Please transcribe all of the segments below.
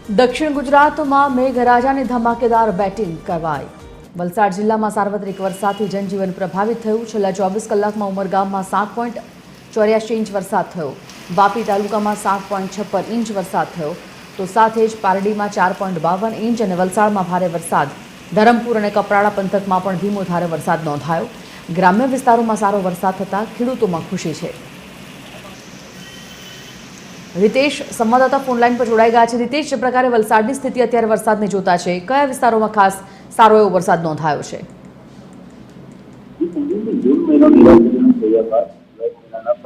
દક્ષિણ ગુજરાતમાં મેઘરાજાની ધમાકેદાર બેટિંગ કરવાઈ। વલસાડ જિલ્લામાં સાર્વત્રિક વરસાદથી જનજીવન પ્રભાવિત થયું। છેલ્લા 24 કલાકમાં ઉમરગામમાં 7.84 ઇંચ વરસાદ થયો। વાપી તાલુકામાં 7.56 ઇંચ વરસાદ થયો તો સાથે જ પારડીમાં 4.52 ઇંચ અને વલસાડમાં ભારે વરસાદ। ધરમપુર અને કપરાડા પંથકમાં પણ ધીમો ધારે વરસાદ નોંધાયો। ગ્રામ્ય વિસ્તારોમાં સારો વરસાદ થતાં ખેડૂતોમાં ખુશી છે। रितेश संवाददाता फोनलाइन पर जोड़ाई गया है। रितेश, जे प्रकारे वलसाडनी स्थिति अत्यारे वरसादने जोता छे, कया विस्तारोमां खास सारो एवो वरसाद नोंधायो छे? जून महीना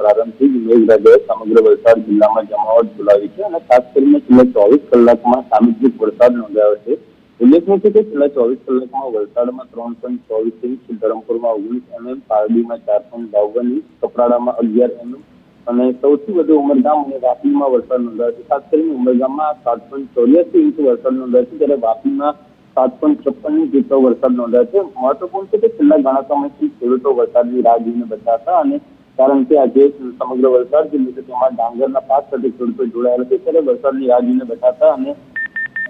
प्रारंभથી જ મેઘરાજાએ સમગ્ર વલસાડ જિલ્લામાં જમાવટ બોલાવી છે અને ખાસ કરીને છેલ્લા 24 કલાકમાં સામગ્રિક વરસાદ નોંધાયો છે। ઉલ્લેખનીય છે કે છેલ્લા 24 કલાકમાં વલસાડમાં 3.24 ઇંચ, ધરમપુરમાં 19 mm, પારડીમાં 4.52 ઇંચ, કપરાડામાં 11 mm અને સૌથી વધુ ઉમરગામ અને વાપીમાં વરસાદ નોંધાયો છે। ખાસ કરીને ઉમરગામમાં 7.84 ઇંચ વરસાદ નોંધાયો છે, જ્યારે વાપીમાં 7.56 ઇંચ જેટલો વરસાદ નોંધાયો છે। મહત્વપૂર્ણ છે કે છેલ્લા ઘણા સમયથી ખેડૂતો વરસાદની રાહ જોઈને બેઠા હતા અને કારણ કે આજે સમગ્ર વલસાડ જિલ્લો છે તેમાં ડાંગરના પાક સાથે ખેડૂતો જોડાયેલા છે, ત્યારે વરસાદની રાહ જોઈને બેઠા હતા અને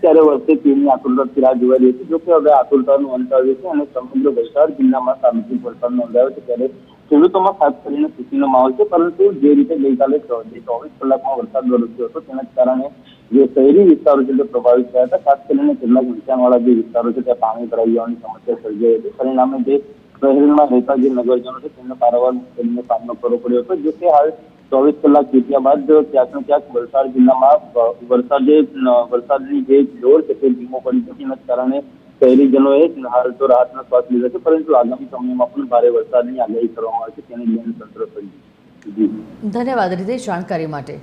ત્યારે વર્ષે તેની આતુરતાથી રાહ જોવાઈ રહી હતી। જોકે હવે આતુરતાનો અંત આવ્યો છે અને સમગ્ર વલસાડ જિલ્લામાં સાર્વત્રિક વરસાદ નોંધાયો છે, ત્યારે ખેડૂતોમાં ખાસ કરીને ખુશીનો માહોલ છે। પરંતુ જે રીતે ગઈકાલે 24 કલાકમાં વરસાદ વરસ્યો હતો તેના કારણે જે શહેરી વિસ્તારો છે તે પ્રભાવિત થયા હતા। ખાસ કરીને કેટલાક નીચાણવાળા જે વિસ્તારો છે ત્યાં પાણી ભરાઈ જવાની સમસ્યા સર્જાઈ હતી। પરિણામે જે શહેરમાં રહેતા જે નગરજનો છે તેમને પારાવાર મુશ્કેલીનો સામનો કરવો પડ્યો હતો। જો કે હાલ 24 કલાક વીત્યા બાદ ક્યાંક ને ક્યાંક વલસાડ જિલ્લામાં વરસાદની જે જોર છે તે ધીમો પડી છે, તેના કારણે શહેરીજનોએ હાલ તો રાહતનો શ્વાસ લીધો છે, પરંતુ આગામી સમયમાં પણ ભારે વરસાદની આગાહી કરવામાં આવે છે, તેની લઈને તંત્ર સજ્જ છે। ધન્યવાદ रितेश जानकारी માટે।